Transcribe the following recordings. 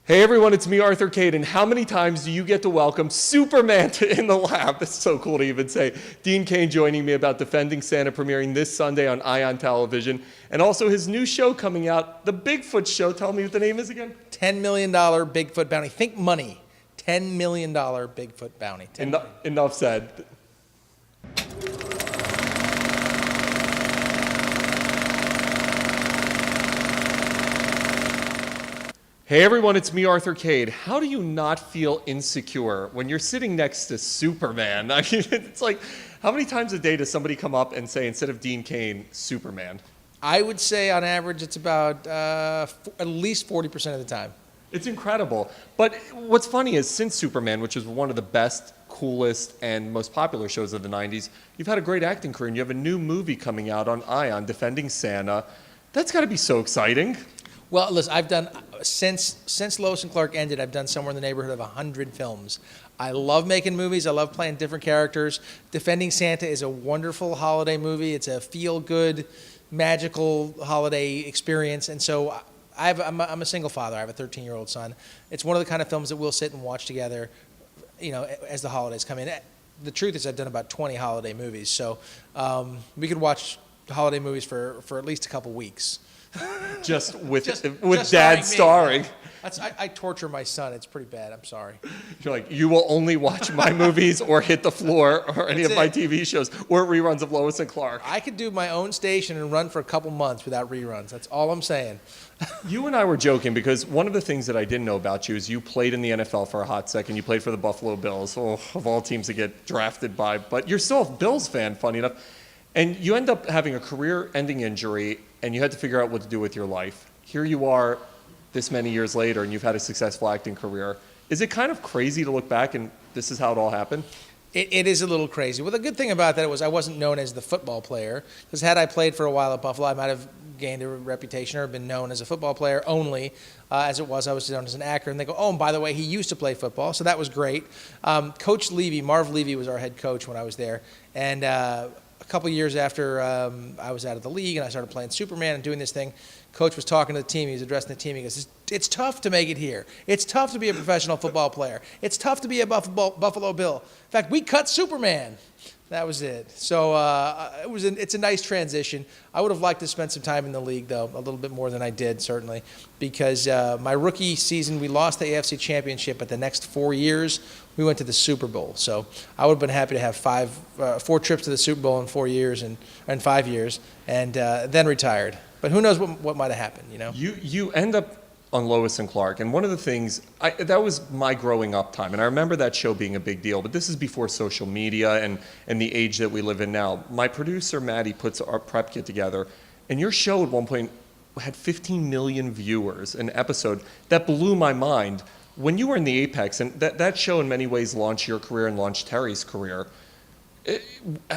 Hey everyone, it's me, Arthur Cade, and how many times do you get to welcome Superman to In the Lab? That's so cool to even say. Dean Cain joining me about Defending Santa, premiering this Sunday on Ion Television, and also his new show coming out, The Bigfoot Show. Tell me what the name is again. $10 million Bigfoot bounty. Think money. $10 million Bigfoot bounty. Enough said. Hey everyone, it's me, Arthur Cade. How do you not feel insecure when you're sitting next to Superman? I mean, it's like, how many times a day does somebody come up and say, instead of Dean Cain, Superman? I would say on average it's about at least 40% of the time. It's incredible. But what's funny is since Superman, which is one of the best, coolest, and most popular shows of the 90s, you've had a great acting career and you have a new movie coming out on Ion, Defending Santa. That's got to be so exciting. Well, listen, I've done, since Lois and Clark ended, I've done somewhere in the neighborhood of 100 films. I love making movies. I love playing different characters. Defending Santa is a wonderful holiday movie. It's a feel-good, magical holiday experience. And so I'm a single father. I have a 13-year-old son. It's one of the kind of films that we'll sit and watch together, you know, as the holidays come in. The truth is I've done about 20 holiday movies. So we could watch holiday movies for at least a couple weeks. Just with just Dad starring. I torture my son. It's pretty bad. I'm sorry. You're like, you will only watch my movies or Hit the Floor or any of my TV shows or reruns of Lois and Clark. I could do my own station and run for a couple months without reruns. That's all I'm saying. You and I were joking because one of the things that I didn't know about you is you played in the NFL for a hot second. You played for the Buffalo Bills, of all teams to get drafted by. But you're still a Bills fan, funny enough. And you end up having a career-ending injury, and you had to figure out what to do with your life. Here you are this many years later, and you've had a successful acting career. Is it kind of crazy to look back and this is how it all happened? It is a little crazy. Well, the good thing about that was I wasn't known as the football player, because had I played for a while at Buffalo, I might have gained a reputation or been known as a football player only. As it was, I was known as an actor. And they go, oh, and by the way, he used to play football, so that was great. Coach Levy, Marv Levy, was our head coach when I was there. And a couple years after I was out of the league and I started playing Superman and doing this thing, Coach was talking to the team. He was addressing the team. He goes, it's tough to make it here. It's tough to be a professional football player. It's tough to be a Buffalo Bill. In fact, we cut Superman. That was it. So it's a nice transition. I would have liked to spend some time in the league, though, a little bit more than I did, certainly, because my rookie season, we lost the AFC Championship, but the next 4 years, we went to the Super Bowl. So I would have been happy to have 4 trips to the Super Bowl in 4 years and 5 years, and then retired. But who knows what might have happened, you know? You end up on Lois and Clark, and one of the things, that was my growing up time, and I remember that show being a big deal, but this is before social media and the age that we live in now. My producer, Maddie, puts our prep kit together, and your show at one point had 15 million viewers, an episode. That blew my mind. When you were in the apex, and that show in many ways launched your career and launched Terry's career,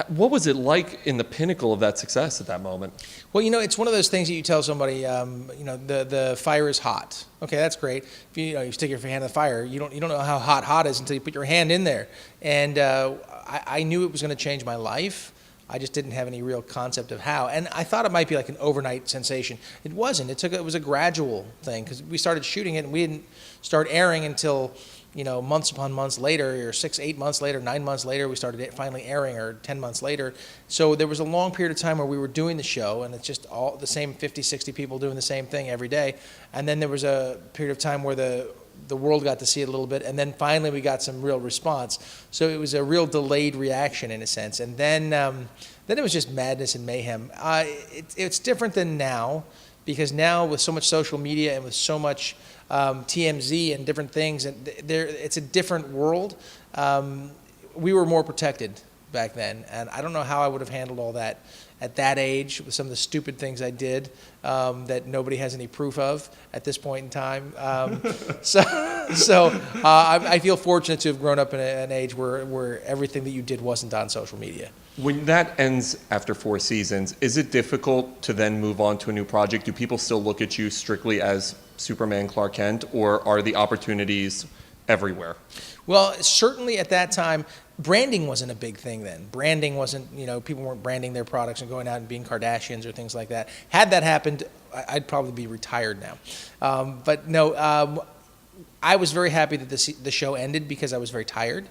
what was it like in the pinnacle of that success at that moment? Well, you know, it's one of those things that you tell somebody, you know, the fire is hot. Okay, that's great. If you stick your hand in the fire, you don't know how hot is until you put your hand in there. And I knew it was going to change my life. I just didn't have any real concept of how. And I thought it might be like an overnight sensation. It wasn't. It was a gradual thing because we started shooting it and we didn't start airing until, you know, months upon months later, or 6, 8 months later, 9 months later, we started finally airing, or 10 months later. So there was a long period of time where we were doing the show, and it's just all the same 50, 60 people doing the same thing every day. And then there was a period of time where the world got to see it a little bit, and then finally we got some real response. So it was a real delayed reaction in a sense. And then it was just madness and mayhem. It's different than now, because now with so much social media and with so much TMZ and different things, and it's a different world. We were more protected back then, and I don't know how I would have handled all that at that age with some of the stupid things I did that nobody has any proof of at this point in time. So I feel fortunate to have grown up in an age where everything that you did wasn't on social media. When that ends after 4 seasons, is it difficult to then move on to a new project? Do people still look at you strictly as Superman Clark Kent, or are the opportunities everywhere? Well, certainly at that time, branding wasn't a big thing then. Branding wasn't, you know, people weren't branding their products and going out and being Kardashians or things like that. Had that happened, I'd probably be retired now. But no, I was very happy that the show ended because I was very tired.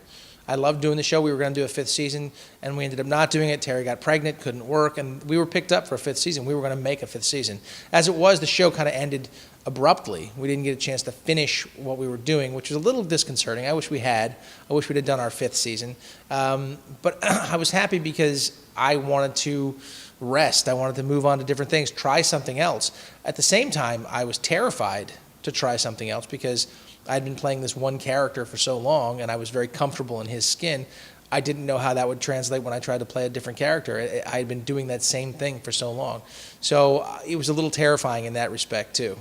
I loved doing the show. We were going to do a fifth season, and we ended up not doing it. Terry got pregnant, couldn't work, and we were picked up for a fifth season. We were going to make a fifth season. As it was, the show kind of ended abruptly. We didn't get a chance to finish what we were doing, which was a little disconcerting. I wish we had. I wish we'd have done our fifth season. But I was happy because I wanted to rest. I wanted to move on to different things, try something else. At the same time, I was terrified to try something else because I'd been playing this one character for so long, and I was very comfortable in his skin. I didn't know how that would translate when I tried to play a different character. I had been doing that same thing for so long. So it was a little terrifying in that respect, too.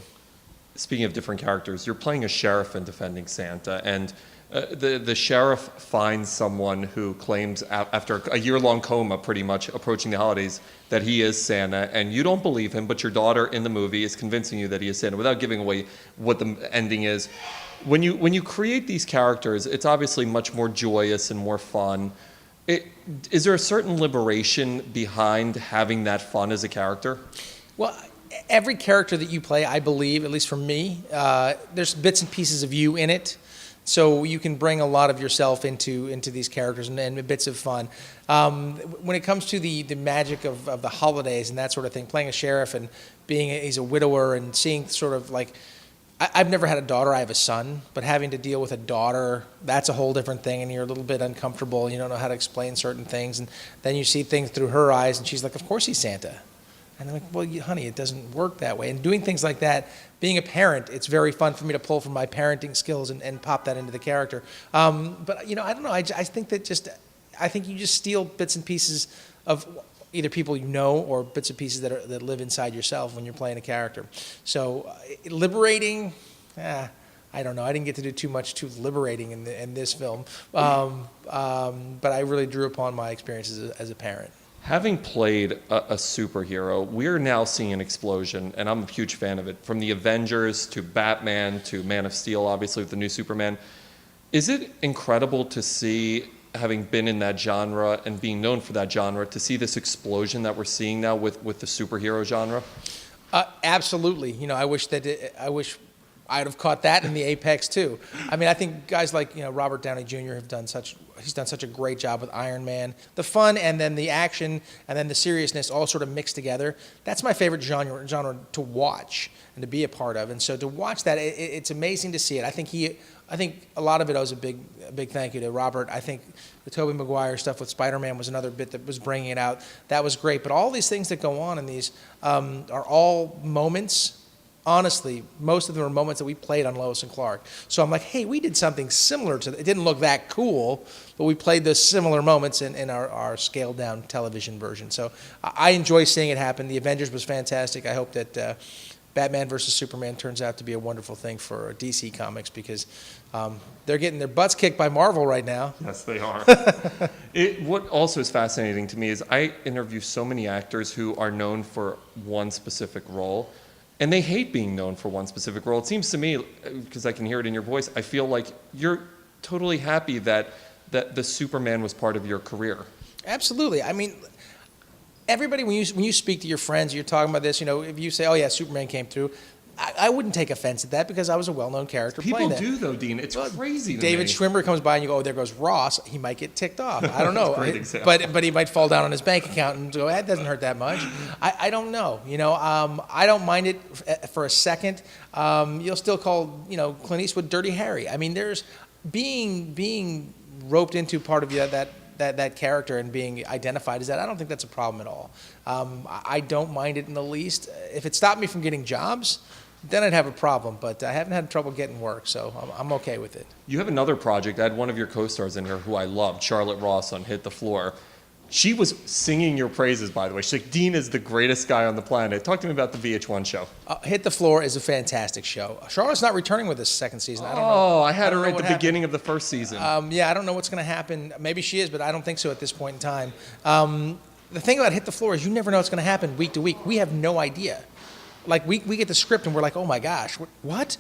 Speaking of different characters, you're playing a sheriff in Defending Santa, and the sheriff finds someone who claims after a year-long coma, pretty much approaching the holidays, that he is Santa, and you don't believe him, but your daughter in the movie is convincing you that he is Santa without giving away what the ending is. When you create these characters, it's obviously much more joyous and more fun. Is there a certain liberation behind having that fun as a character? Well, every character that you play, I believe, at least for me, there's bits and pieces of you in it. So you can bring a lot of yourself into these characters and bits of fun. When it comes to the magic of the holidays and that sort of thing, playing a sheriff and he's a widower and seeing sort of like, I've never had a daughter, I have a son, but having to deal with a daughter, that's a whole different thing, and you're a little bit uncomfortable, and you don't know how to explain certain things, and then you see things through her eyes, and she's like, of course he's Santa. And I'm like, well, honey, it doesn't work that way. And doing things like that, being a parent, it's very fun for me to pull from my parenting skills and pop that into the character. But, I don't know, I think I think you just steal bits and pieces of either people you know or bits and pieces that live inside yourself when you're playing a character. So liberating, I don't know. I didn't get to do too much too liberating in this film, but I really drew upon my experiences as a parent. Having played a superhero, we're now seeing an explosion, and I'm a huge fan of it. From the Avengers to Batman to Man of Steel, obviously with the new Superman. Is it incredible to see, having been in that genre and being known for that genre, to see this explosion that we're seeing now with the superhero genre? Absolutely. I wish I'd have caught that in the apex too. I mean, I think guys like Robert Downey Jr. He's done such a great job with Iron Man. The fun and then the action and then the seriousness all sort of mixed together. That's my favorite genre to watch and to be a part of. And so to watch that, it's amazing to see it. I think a lot of it owes a big thank you to Robert. I think the Tobey Maguire stuff with Spider-Man was another bit that was bringing it out. That was great. But all these things that go on in these are all moments. Honestly, most of them are moments that we played on Lois and Clark. So I'm like, hey, we did something similar to that. It didn't look that cool, but we played those similar moments in our scaled-down television version. So I enjoy seeing it happen. The Avengers was fantastic. I hope that Batman versus Superman turns out to be a wonderful thing for DC Comics because they're getting their butts kicked by Marvel right now. Yes, they are. What also is fascinating to me is I interview so many actors who are known for one specific role, and they hate being known for one specific role. It seems to me, because I can hear it in your voice, I feel like you're totally happy that the Superman was part of your career. Absolutely. I mean, everybody, when you speak to your friends, you're talking about this, if you say, oh yeah, Superman came through, I wouldn't take offense at that because I was a well-known character playing that. People do, though, Dean. It's crazy to David me. Schwimmer comes by and you go, oh, there goes Ross. He might get ticked off. I don't know. That's a great example. But he might fall down on his bank account and go, that doesn't hurt that much. I don't know. I don't mind it for a second. You'll still call, Clint Eastwood Dirty Harry. I mean, there's being roped into part of that character and being identified as that, I don't think that's a problem at all. I don't mind it in the least. If it stopped me from getting jobs, then I'd have a problem, but I haven't had trouble getting work, so I'm okay with it. You have another project. I had one of your co-stars in here who I loved, Charlotte Ross on Hit the Floor. She was singing your praises, by the way. She's like, Dean is the greatest guy on the planet. Talk to me about the VH1 show. Hit the Floor is a fantastic show. Charlotte's not returning with this second season. I don't know. Oh, I had her at the beginning of the first season. Yeah, I don't know what's going to happen. Maybe she is, but I don't think so at this point in time. The thing about Hit the Floor is you never know what's going to happen week to week. We have no idea. like we get the script and we're like, oh my gosh, what?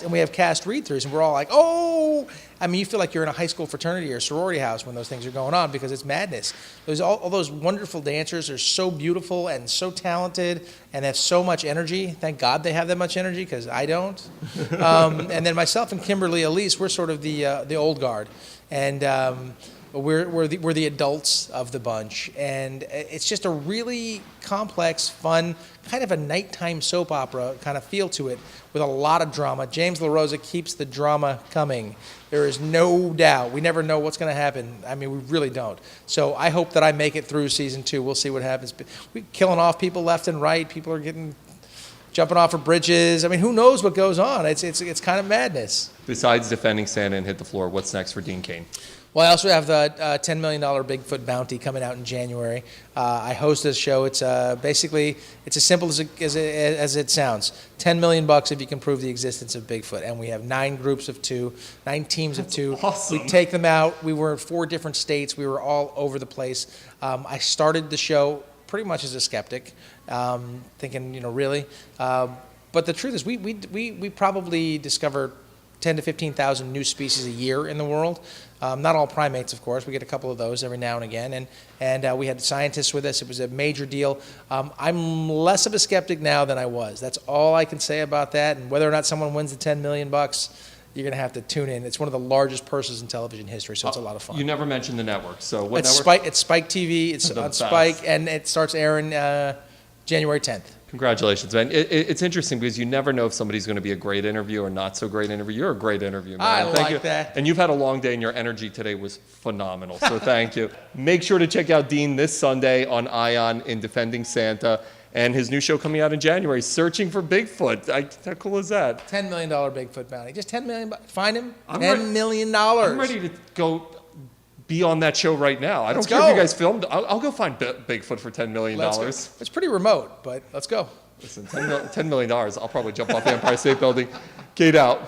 And we have cast read-throughs and we're all like, oh, I mean, you feel like you're in a high school fraternity or sorority house when those things are going on because it's madness. There's all those wonderful dancers are so beautiful and so talented and have so much energy. Thank God they have that much energy because I don't. And then myself and Kimberly Elise, we're sort of the old guard. And we're the adults of the bunch, and it's just a really complex, fun, kind of a nighttime soap opera kind of feel to it, with a lot of drama. James LaRosa keeps the drama coming. There is no doubt. We never know what's going to happen. I mean, we really don't. So I hope that I make it through season 2. We'll see what happens. We're killing off people left and right. People are jumping off of bridges. I mean, who knows what goes on? It's kind of madness. Besides defending Santa and Hit the Floor, what's next for Dean Cain? Well, I also have the $10 million Bigfoot bounty coming out in January. I host this show. It's basically it's as simple as it sounds. $10 million if you can prove the existence of Bigfoot. And we have 9 groups of 2, 9 teams of 2. Awesome. We take them out. We were in 4 different states. We were all over the place. I started the show pretty much as a skeptic, thinking, really. But the truth is, we probably discover 10 to 15,000 new species a year in the world. Not all primates, of course. We get a couple of those every now and again. And we had scientists with us. It was a major deal. I'm less of a skeptic now than I was. That's all I can say about that. And whether or not someone wins the $10 million, you're going to have to tune in. It's one of the largest purses in television history, so it's a lot of fun. You never mentioned the network. So what it's network? It's Spike TV. It's The on best. Spike, and it starts airing January 10th. Congratulations, man. It's interesting because you never know if somebody's going to be a great interview or not so great interview. You're a great interview, man. I Thank like you. that. And you've had a long day, and your energy today was phenomenal. So thank you. Make sure to check out Dean this Sunday on Ion in Defending Santa, and his new show coming out in January, Searching for Bigfoot. How cool is that? $10 million Bigfoot bounty. Just $10 million. Find him. I'm $10 million. I'm ready to go be on that show right now. I don't Let's care go. if you guys filmed. I'll go find Bigfoot for $10 million. It's pretty remote, but let's go. Listen, $10 million, I'll probably jump off the Empire State Building. Kate out.